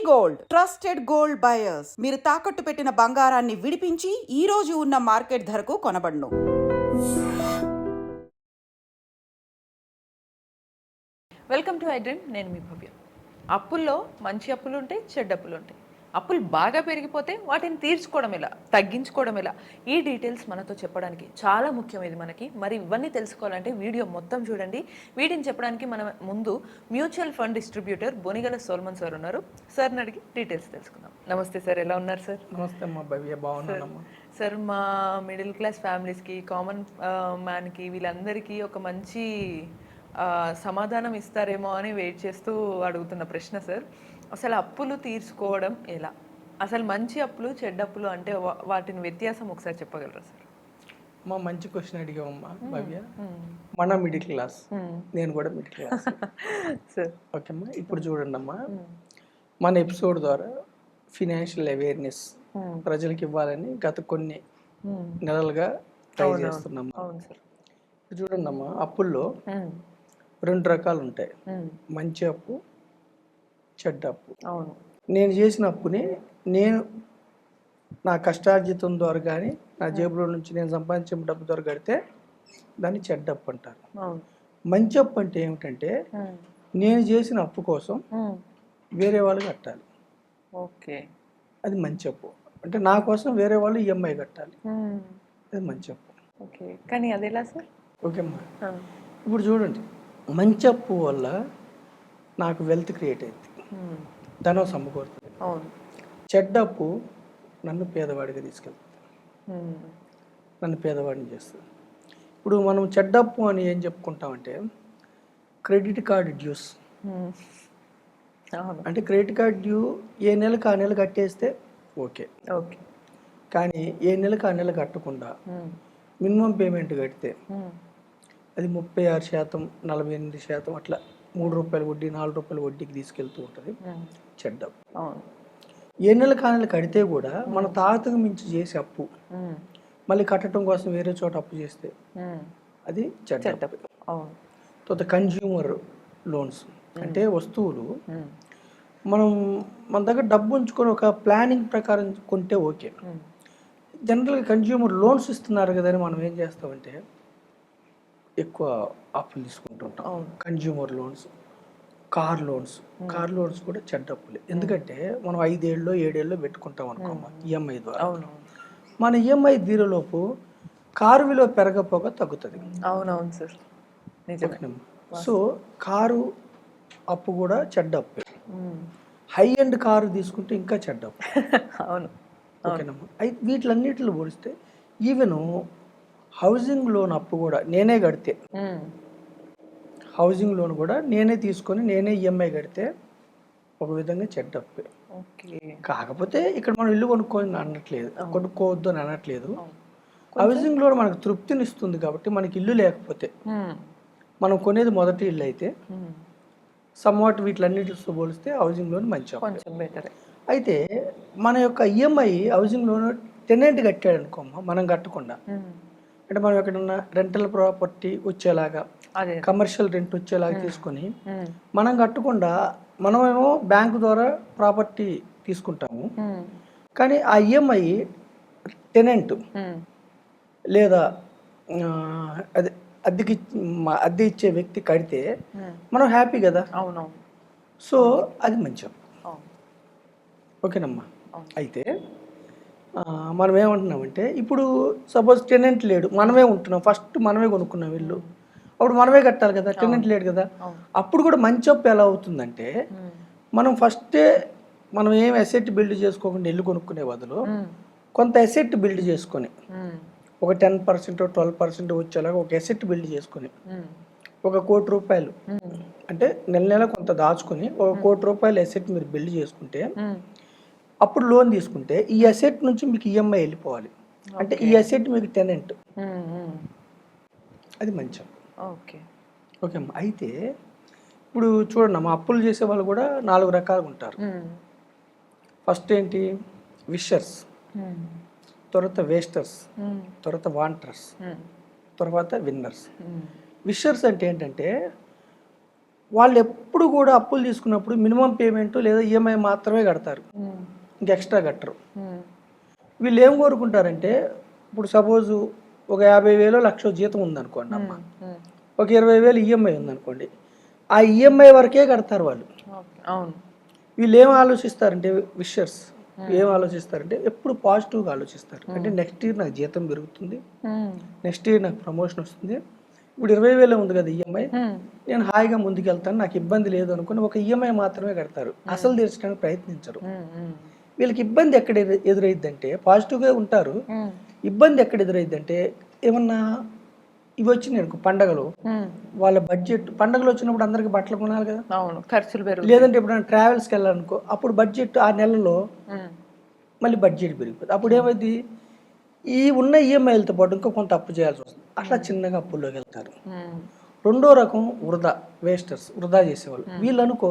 Gold trusted gold buyers మీరు తాకట్టు పెట్టిన బంగారాన్ని విడిపించి ఈ రోజు ఉన్న మార్కెట్ ధరకు కొనబడును. Welcome to I Dream. నేను మీ భవ్య. అప్పుల్లో మంచి అప్పులు ఉంటాయి, చెడ్డ అప్పులు ఉంటాయి. అప్పులు బాగా పెరిగిపోతే వాటిని తీర్చుకోవడం ఎలా, తగ్గించుకోవడం ఎలా, ఈ డీటెయిల్స్ మనతో చెప్పడానికి చాలా ముఖ్యమైనది మనకి. మరి ఇవన్నీ తెలుసుకోవాలంటే వీడియో మొత్తం చూడండి. వీటిని చెప్పడానికి మన ముందు mutual fund distributor Bonigala Solomon sir ఉన్నారు. సార్ని అడిగి డీటెయిల్స్ తెలుసుకుందాం. నమస్తే సార్, ఎలా ఉన్నారు సార్? నమస్తే అమ్మా భవ్య, బాగున్నానమ్మా. సార్, మా మిడిల్ క్లాస్ ఫ్యామిలీస్కి, కామన్ మ్యాన్కి, వీళ్ళందరికీ ఒక మంచి సమాధానం ఇస్తారేమో అని వెయిట్ చేస్తూ అడుగుతున్న ప్రశ్న సార్. అసలు అప్పులు తీర్చుకోవడం ఎలా? అసలు మంచి అప్పులు, చెడ్డ అప్పులు అంటే వాటిని వ్యత్యాసం ఒకసారి చెప్పగలరా సార్? మా మంచి క్వశ్చన్ అడిగామమ్మా భవ్య. మన మిడిల్ క్లాస్, నేను కూడా మిడిల్ క్లాస్ సార్. ఓకే అమ్మా, ఇప్పుడు చూడండి అమ్మా, మన ఎపిసోడ్ ద్వారా ఫినాన్షియల్ అవేర్నెస్ ప్రజలకు ఇవ్వాలని గత కొన్ని నెలలుగా ట్రై చేస్తున్నాం. ఇప్పుడు చూడండి అమ్మా, అప్పుల్లో 2 రకాలు ఉంటాయి, మంచి అప్పు, చెడ్డ అప్పు. అవును. నేను చేసిన అప్పుని నేను నా కష్టార్జితం ద్వారా కానీ నా జేబులో నుంచి నేను సంపాదించిన డబ్బు ద్వారా కడితే దాన్ని చెడ్డ అప్పు అంటారు. మంచి అప్పు అంటే ఏమిటంటే నేను చేసిన అప్పు కోసం వేరే వాళ్ళు కట్టాలి. ఓకే, అది మంచి అప్పు. అంటే నా కోసం వేరే వాళ్ళు ఈఎంఐ కట్టాలి, అది మంచి అప్పు. ఓకే, కానీ అది ఎలా సార్? ఓకే అమ్మా, ఇప్పుడు చూడండి, మంచి అప్పు వల్ల నాకు వెల్త్ క్రియేట్ అయింది, ధనం సమకూరుతుంది. అవును. చెడ్డ అప్పు నన్ను పేదవాడిగా తీసుకెళ్తుంది, నన్ను పేదవాడిని చేస్తుంది. ఇప్పుడు మనం చెడ్డ అప్పు అని ఏం చెప్పుకుంటామంటే క్రెడిట్ కార్డ్ డ్యూస్. అంటే క్రెడిట్ కార్డ్ డ్యూ ఏ నెలకు ఆ నెల కట్టేస్తే ఓకే, ఓకే. కానీ ఏ నెలకు ఆ నెల కట్టకుండా మినిమం పేమెంట్ కడితే అది 36%, 48% అట్లా 3 రూపాయల వడ్డీ, 4 రూపాయల వడ్డీకి తీసుకెళ్తూ ఉంటుంది చెడ్డ అప్పు. ఏ నెల కానెలు కడితే కూడా మన తాతకు మించి చేసే అప్పు మళ్ళీ కట్టడం కోసం వేరే చోట అప్పు చేస్తే అది చెడ్డ అప్పు. తర్వాత కన్జ్యూమర్ లోన్స్ అంటే వస్తువులు మనం మన దగ్గర డబ్బు ఉంచుకొని ఒక ప్లానింగ్ ప్రకారం కొంటే ఓకే. జనరల్గా కన్జ్యూమర్ లోన్స్ ఇస్తున్నారు కదా అని మనం ఏం చేస్తామంటే ఎక్కువ అప్పులు తీసుకుంటుంటాం. కన్జ్యూమర్ లోన్స్, కార్ లోన్స్ కూడా చెడ్డ అప్పులే. ఎందుకంటే మనం 5 ఏళ్ళలో 7 ఏళ్ళలో పెట్టుకుంటాం అనుకోమా ఈఎంఐ ద్వారా. మన ఈఎంఐ తీరేలోపు కారు విలువ పెరగపోగా తగ్గుతుంది. అవునవును సార్. సో కారు అప్పు కూడా చెడ్డ అప్పే. హై ఎండ్ కారు తీసుకుంటే ఇంకా చెడ్డ అప్పు. అవును. ఓకేనమ్మా. అయితే వీటిలన్నిటిలో పోలిస్తే ఈవెన్ హౌసింగ్ లోన్ అప్పు కూడా నేనే కడితే, హౌసింగ్ లోన్ కూడా నేనే తీసుకొని నేనే ఈఎంఐ కడితే ఒక విధంగా చెడ్డ అప్పే. కాకపోతే ఇక్కడ మనం ఇల్లు కొనుక్కోవద్దు అని అనట్లేదు. హౌసింగ్ లోన్ మనకు తృప్తిని ఇస్తుంది కాబట్టి మనకి ఇల్లు లేకపోతే మనం కొనేది మొదటి ఇల్లు అయితే సమ్వాట్ వీటిలన్నిటితో పోలిస్తే హౌసింగ్ లోన్ మంచి అప్పు. అయితే మన యొక్క ఈఎంఐ హౌసింగ్ లోన్ టెనెంట్ కట్టాడు అనుకోమ్మా, మనం కట్టకుండా. అంటే మనం ఎక్కడన్నా రెంటల్ ప్రాపర్టీ వచ్చేలాగా, కమర్షియల్ రెంట్ వచ్చేలాగా తీసుకొని మనం కట్టకుండా మనమేమో బ్యాంకు ద్వారా ప్రాపర్టీ తీసుకుంటాము. కానీ ఆ ఈఎంఐ టెనెంట్ లేదా అదే అద్దె ఇచ్చే వ్యక్తి కడితే మనం హ్యాపీ కదా. అవునవును. సో అది మంచి అప్పు. ఓకేనమ్మా. అయితే మనం ఏమంటున్నామంటే ఇప్పుడు సపోజ్ టెనెంట్ లేడు, మనమే ఉంటున్నాం, ఫస్ట్ మనమే కొనుక్కున్నాం ఇల్లు, అప్పుడు మనమే కట్టాలి కదా, టెనెంట్ లేడు కదా. అప్పుడు కూడా మంచి అప్పు ఎలా అవుతుందంటే మనం ఫస్టే మనం ఏం అసెట్ బిల్డ్ చేసుకోకుండా ఇల్లు కొనుక్కునే బదులు కొంత అసెట్ బిల్డ్ చేసుకొని ఒక 10%, 12% వచ్చేలాగా ఒక అసెట్ బిల్డ్ చేసుకొని ఒక 1 కోటి రూపాయలు అంటే నెల కొంత దాచుకొని ఒక 1 కోటి రూపాయలు అసెట్ మీరు బిల్డ్ చేసుకుంటే అప్పుడు లోన్ తీసుకుంటే ఈ అసెట్ నుంచి మీకు ఈఎంఐ వెళ్ళిపోవాలి. అంటే ఈ అసెట్ మీకు టెనెంట్, అది మంచి. ఓకే అమ్మా. అయితే ఇప్పుడు చూడండి అమ్మా, అప్పులు చేసే వాళ్ళు కూడా 4 రకాలుగా ఉంటారు. ఫస్ట్ ఏంటి, విషర్స్, తర్వాత వేస్టర్స్, తర్వాత వాంటర్స్, తర్వాత విన్నర్స్. విషర్స్ అంటే ఏంటంటే వాళ్ళు ఎప్పుడు కూడా అప్పులు తీసుకున్నప్పుడు మినిమం పేమెంట్ లేదా ఈఎంఐ మాత్రమే కడతారు, ఇంక ఎక్స్ట్రా కట్టరు. వీళ్ళు ఏం కోరుకుంటారంటే ఇప్పుడు సపోజు ఒక 50,000 లక్ష జీతం ఉందనుకోండి అమ్మ, ఒక 20,000 ఈఎంఐ ఉందనుకోండి, ఆ ఈఎంఐ వరకే కడతారు వాళ్ళు. అవును. వీళ్ళు ఏం ఆలోచిస్తారంటే విషర్స్ ఏం ఆలోచిస్తారంటే ఎప్పుడు పాజిటివ్గా ఆలోచిస్తారు. అంటే నెక్స్ట్ ఇయర్ నాకు జీతం పెరుగుతుంది, నెక్స్ట్ ఇయర్ నాకు ప్రమోషన్ వస్తుంది, ఇప్పుడు 20,000 ఉంది కదా ఈఎంఐ, నేను హాయిగా ముందుకెళ్తాను, నాకు ఇబ్బంది లేదు అనుకుని ఒక ఈఎంఐ మాత్రమే కడతారు, అసలు తీర్చడానికి ప్రయత్నించరు. వీళ్ళకి ఇబ్బంది ఎక్కడ ఎదురైద్దంటే పాజిటివ్గా ఉంటారు, ఇబ్బంది ఎక్కడ ఎదురైద్దంటే ఏమన్నా ఇవి వచ్చినాయి అనుకో పండగలు, వాళ్ళ బడ్జెట్ పండగలు వచ్చినప్పుడు అందరికి బట్టలు కొనాలి కదా, అవును, ఖర్చులు పెరుగుతాయి. లేదంటే ఎప్పుడైనా ట్రావెల్స్కి వెళ్ళాలనుకో అప్పుడు బడ్జెట్ ఆ నెలలో మళ్ళీ బడ్జెట్ పెరిగిపోతుంది. అప్పుడు ఏమైంది, ఈ ఉన్న ఈఎంఐలతో పాటు ఇంకా కొంత అప్పు చేయాల్సి వస్తుంది, అట్లా చిన్నగా అప్పుల్లోకి వెళ్తారు. రెండో రకం వేస్టర్స్, వృధా చేసేవాళ్ళు. వీళ్ళు అనుకో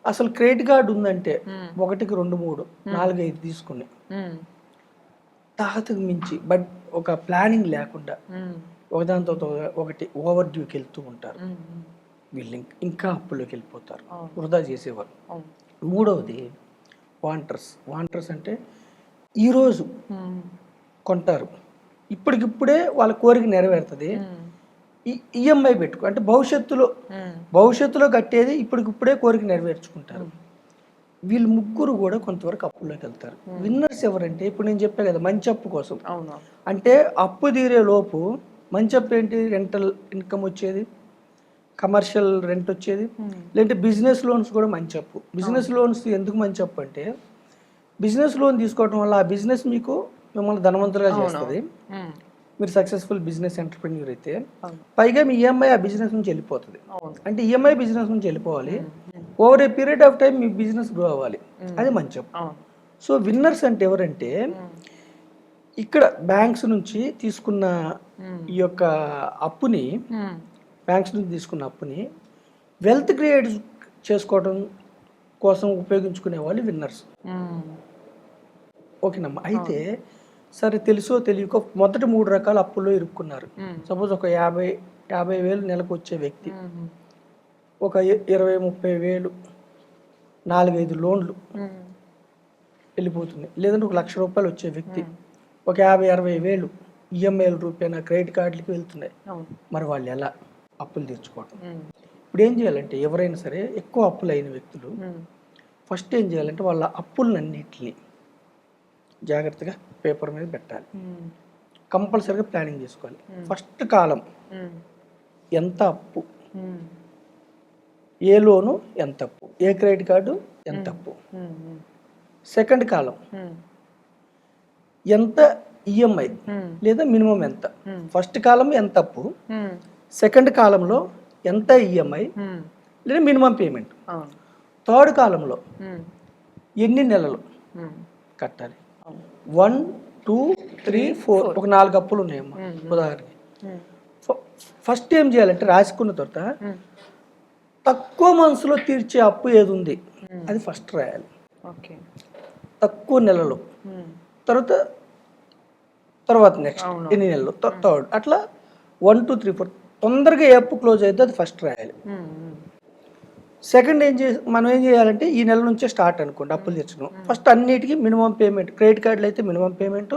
అసలు క్రెడిట్ కార్డు ఉందంటే 1, 2, 3, 4, 5 తీసుకుని తాహతకు మించి బట్ ఒక ప్లానింగ్ లేకుండా ఒకదానితో ఒకటి ఓవర్ డ్యూకి వెళ్తూ ఉంటారు. వీళ్ళు ఇంకా అప్పుల్లోకి వెళ్ళిపోతారు, వృధా చేసేవారు. మూడవది వాంటర్స్ అంటే ఈరోజు కొంటారు, ఇప్పటికిప్పుడే వాళ్ళ కోరిక నెరవేరుతుంది, ఈఎంఐ పెట్టుకో అంటే భవిష్యత్తులో కట్టేది ఇప్పటికిప్పుడే కోరిక నెరవేర్చుకుంటారు. వీళ్ళు ముగ్గురు కూడా కొంతవరకు అప్పుల్లోకి వెళ్తారు. విన్నర్స్ ఎవరంటే ఇప్పుడు నేను చెప్పా కదా, మంచి అప్పు కోసం. అంటే అప్పు తీరే లోపు మంచి అప్పు ఏంటి, రెంటల్ ఇన్కమ్ వచ్చేది, కమర్షియల్ రెంట్ వచ్చేది, లేదంటే బిజినెస్ లోన్స్ కూడా మంచి అప్పు. బిజినెస్ లోన్స్ ఎందుకు మంచి అప్పు అంటే బిజినెస్ లోన్ తీసుకోవడం వల్ల ఆ బిజినెస్ మిమ్మల్ని ధనవంతులుగా చేస్తుంది. మీరు సక్సెస్ఫుల్ బిజినెస్ ఎంటర్ప్రెన్యూర్ అయితే పైగా మీ ఈఎంఐ ఆ బిజినెస్ నుంచి వెళ్ళిపోతుంది. అంటే ఈఎంఐ బిజినెస్ నుంచి వెళ్ళిపోవాలి, over a period of time me business grow అవ్వాలి, అది మంచి అప్పు. సో విన్నర్స్ అంటే ఎవరంటే ఇక్కడ బ్యాంక్స్ నుంచి తీసుకున్న ఈ యొక్క అప్పుని వెల్త్ క్రియేట్ చేసుకోవడం కోసం ఉపయోగించుకునే వాళ్ళు విన్నర్స్. ఓకేనమ్మా. అయితే సరే తెలుసో తెలియకో మొదటి 3 రకాల అప్పుల్లో ఇరుక్కున్నారు. సపోజ్ ఒక 50,000 నెలకు వచ్చే వ్యక్తి ఒక 20-30,000 4-5 లోన్లు వెళ్ళిపోతుంది, లేదంటే 1,00,000 రూపాయలు వచ్చే వ్యక్తి ఒక 50-60,000 ఈఎంఐల రూపాయన క్రెడిట్ కార్డులకి వెళ్తున్నాయి. మరి వాళ్ళు ఎలా అప్పులు తెచ్చుకోవటం? ఇప్పుడు ఏం చేయాలంటే ఎవరైనా సరే ఎక్కువ అప్పులు అయిన వ్యక్తులు ఫస్ట్ ఏం చేయాలంటే వాళ్ళ అప్పులన్నిటిని జాగ్రత్తగా పేపర్ మీద పెట్టాలి, కంపల్సరీగా ప్లానింగ్ చేసుకోవాలి. ఫస్ట్ కాలం ఎంత అప్పు, ఏ లోను ఎంత అప్పు, ఏ క్రెడిట్ కార్డు ఎంత అప్పు. సెకండ్ కాలం ఎంత ఈఎంఐ లేదా మినిమం ఎంత. ఫస్ట్ కాలం ఎంత అప్పు, సెకండ్ కాలంలో ఎంత ఈఎంఐ లేదా మినిమం పేమెంట్, థర్డ్ కాలంలో ఎన్ని నెలలు కట్టాలి. 1, 2, 3, 4 ఒక 4 అప్పులు ఉన్నాయమ్మా ఉదాహరణకి. ఫస్ట్ ఏం చేయాలంటే రాసుకున్న తర్వాత తక్కువ మనసులో తీర్చే అప్పు ఏది ఉంది అది ఫస్ట్ రాయాలి, తక్కువ నెలలో. తర్వాత నెక్స్ట్ ఎన్ని నెలలు, థర్డ్, అట్లా 1, 2, 3, 4 తొందరగా ఏ అప్పు క్లోజ్ అయితే అది ఫస్ట్ రాయాలి. సెకండ్ మనం ఏం చేయాలంటే ఈ నెల నుంచే స్టార్ట్ అనుకోండి అప్పులు తెచ్చడం. ఫస్ట్ అన్నిటికీ మినిమం పేమెంట్, క్రెడిట్ కార్డులు అయితే మినిమం పేమెంట్,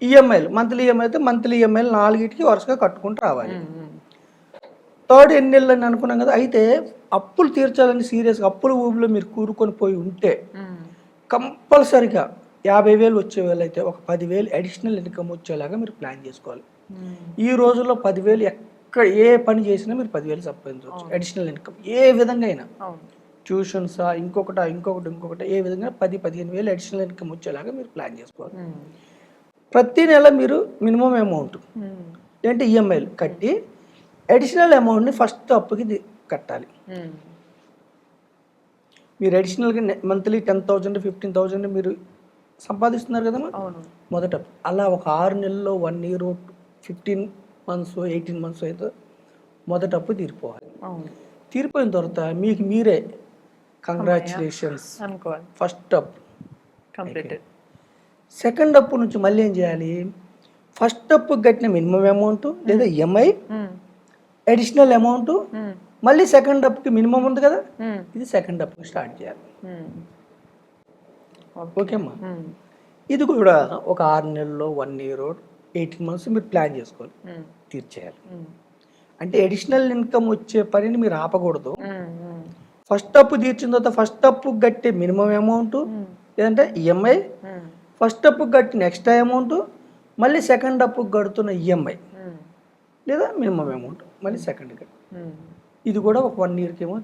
ఈఎంఐలు మంత్లీ ఈఎంఐ అయితే మంత్లీ ఈఎంఐలు 4టికి వరుసగా కట్టుకుంటూ రావాలి. థర్డ్ ఎన్ని నెలలు అని అనుకున్నాం కదా. అయితే అప్పులు తీర్చాలని సీరియస్గా అప్పుల ఊబిలో మీరు కూరుకొని పోయి ఉంటే కంపల్సరిగా 50,000 వచ్చేవాళ్ళు అయితే ఒక 10,000 అడిషనల్ ఇన్కమ్ వచ్చేలాగా మీరు ప్లాన్ చేసుకోవాలి. ఈ రోజుల్లో 10,000 ఎక్కడ ఏ పని చేసినా మీరు 10,000 సంపాదించవచ్చు అడిషనల్ ఇన్కమ్. ఏ విధంగా అయినా ట్యూషన్సా ఇంకొకటి ఏ విధంగా 10-15,000 అడిషనల్ ఇన్కమ్ వచ్చేలాగా మీరు ప్లాన్ చేసుకోవాలి. ప్రతి నెల మీరు మినిమం అమౌంట్ ఏంటి ఈఎంఐలు కట్టి అడిషనల్ అమౌంట్ని ఫస్ట్ అప్పుకి కట్టాలి. మీరు అడిషనల్గా మంత్లీ 10,000 15,000 మీరు సంపాదిస్తున్నారు కదమ్మా మొదట. అలా ఒక 6 నెలల్లో 1 year 15 months 18 months అయితే మొదట అప్పు తీరిపోవాలి. తీరిపోయిన తర్వాత మీకు మీరే కంగ్రాచులేషన్స్ ఫస్ట్ అప్పు కంప్లీటెడ్. సెకండ్ అప్పు నుంచి మళ్ళీ ఏం చేయాలి, ఫస్ట్ అప్పు కట్టిన మినిమం అమౌంట్ లేదా ఈఎంఐ అడిషనల్ అమౌంట్ మళ్ళీ సెకండ్ అప్కి మినిమం ఉంది కదా, ఇది సెకండ్ అప్కి స్టార్ట్ చేయాలి. ఓకేమ్మా. ఇది కూడా ఒక 6 నెలల్లో 1 year 18 months మీరు ప్లాన్ చేసుకోవాలి, తీర్చేయాలి. అంటే అడిషనల్ ఇన్కమ్ వచ్చే పనిని మీరు ఆపకూడదు. ఫస్ట్ అప్పు తీర్చిన తర్వాత ఫస్ట్ అప్పు కట్టే మినిమం అమౌంట్, లేదంటే ఈఎంఐ, ఫస్ట్ అప్పు కట్టిన ఎక్స్ట్రా అమౌంట్, మళ్ళీ సెకండ్ అప్పు కడుతున్న ఈఎంఐ లేదా మినిమం అమౌంట్, మళ్ళీ సెకండ్ కట్. ఇది కూడా ఒక 1 yearకి ఏమో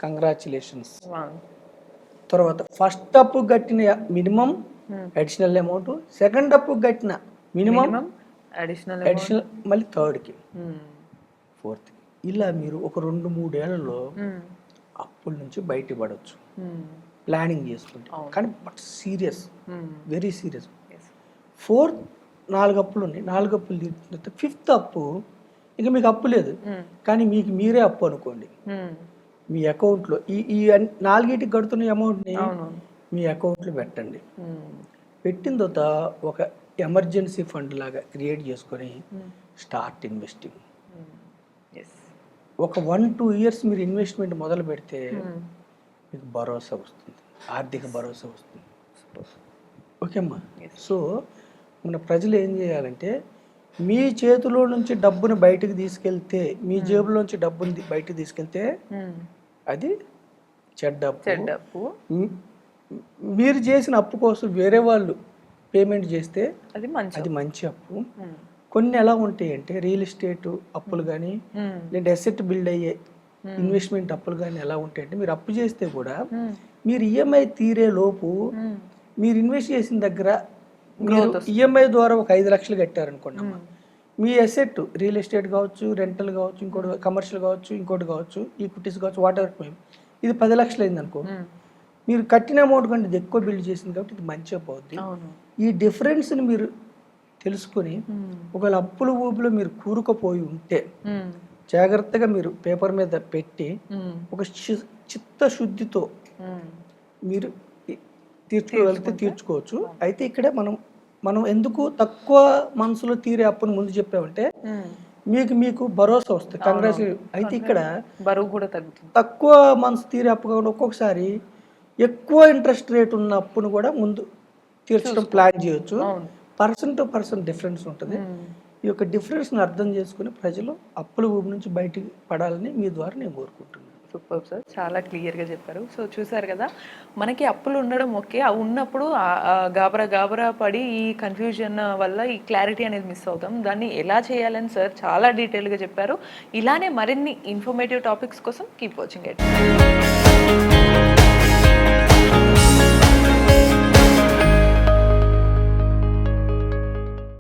కంగ్రాచులేషన్స్. తర్వాత ఫస్ట్ అప్పు కట్టిన మినిమం అడిషనల్ అమౌంట్, సెకండ్ అప్పు కట్టిన మినిమం అడిషనల్ మళ్ళీ థర్డ్కి, ఫోర్త్కి. ఇలా మీరు ఒక 2-3 ఏళ్లలో అప్పుల నుంచి బయటపడవచ్చు ప్లానింగ్ చేసుకుంటే. కానీ బట్ సీరియస్, వెరీ సీరియస్. 4 అప్పులు ఉన్నాయి, 4 అప్పులు తీర్చిన తర్వాత 5th అప్పు ఇక మీకు అప్పు లేదు, కానీ మీకు మీరే అప్పు అనుకోండి. మీ అకౌంట్లో ఈ 4 కడుతున్న అమౌంట్ని మీ అకౌంట్లో పెట్టండి. పెట్టిన తర్వాత ఒక ఎమర్జెన్సీ ఫండ్ లాగా క్రియేట్ చేసుకొని స్టార్ట్ ఇన్వెస్టింగ్. ఒక 1-2 years మీరు ఇన్వెస్ట్మెంట్ మొదలు పెడితే మీకు భరోసా వస్తుంది, ఆర్థిక భరోసా వస్తుంది. ఓకేమ్మా. సో మన ప్రజలు ఏం చేయాలంటే, మీ చేతిలో నుంచి డబ్బుని బయటకు తీసుకెళ్తే, మీ జేబులోంచి డబ్బుని బయటకు తీసుకెళ్తే అది చెడ్డ అప్పు. మీరు చేసిన అప్పు కోసం వేరే వాళ్ళు పేమెంట్ చేస్తే అది మంచి అప్పు. కొన్ని ఎలా ఉంటాయి అంటే రియల్ ఎస్టేట్ అప్పులు కానీ, లేదంటే అసెట్ బిల్డ్ అయ్యే ఇన్వెస్ట్మెంట్ అప్పులు కానీ ఎలా ఉంటాయంటే, మీరు అప్పు చేస్తే కూడా మీరు ఈఎంఐ తీరే లోపు మీరు ఇన్వెస్ట్ చేసిన దగ్గర మీరు ఈఎంఐ ద్వారా ఒక 5 లక్షలు కట్టారనుకోండి, మీ అసెట్ రియల్ ఎస్టేట్ కావచ్చు, రెంటల్ కావచ్చు, ఇంకోటి కమర్షియల్ కావచ్చు, ఇంకోటి కావచ్చు, ఈక్విటీస్ కావచ్చు, వాట్ ఎవర్, ఇది 10 లక్షలు అయింది అనుకో, మీరు కట్టిన అమౌంట్ కంటే ఇది ఎక్కువ బిల్డ్ చేసింది కాబట్టి ఇది మంచి అప్పు అవుద్ది. ఈ డిఫరెన్స్ని మీరు తెలుసుకొని ఒకవేళ అప్పుల ఊపిలో మీరు కూరుకుపోయి ఉంటే జాగ్రత్తగా మీరు పేపర్ మీద పెట్టి ఒక చిత్తశుద్ధితో మీరు తీర్చుకోగలిగితే తీర్చుకోవచ్చు. అయితే ఇక్కడే మనం ఎందుకు తక్కువ మనసులో తీరే అప్పును ముందు చెప్పామంటే మీకు భరోసా వస్తుంది, కంగ్రాచులేషన్. అయితే ఇక్కడ బరువు కూడా తగ్గుతుంది. తక్కువ మనసు తీరే అప్పు కాకుండా ఒక్కొక్కసారి ఎక్కువ ఇంట్రెస్ట్ రేట్ ఉన్న అప్పును కూడా ముందు తీర్చడం ప్లాన్ చేయొచ్చు. పర్సన్ టు పర్సన్ డిఫరెన్స్ ఉంటుంది. ఈ యొక్క డిఫరెన్స్ని అర్థం చేసుకుని ప్రజలు అప్పుల ఊబి నుంచి బయటికి పడాలని మీ ద్వారా నేను కోరుకుంటున్నాను. సూపర్ సార్, చాలా క్లియర్గా చెప్పారు. సో చూసారు కదా, మనకి అప్పులు ఉండడం ఓకే, ఉన్నప్పుడు గాబరా పడి ఈ కన్ఫ్యూజన్ వల్ల ఈ క్లారిటీ అనేది మిస్ అవుతాం. దాన్ని ఎలా చేయాలని సార్ చాలా డీటెయిల్గా చెప్పారు. ఇలానే మరిన్ని ఇన్ఫర్మేటివ్ టాపిక్స్ కోసం కీప్ వాచింగ్ ఇట్.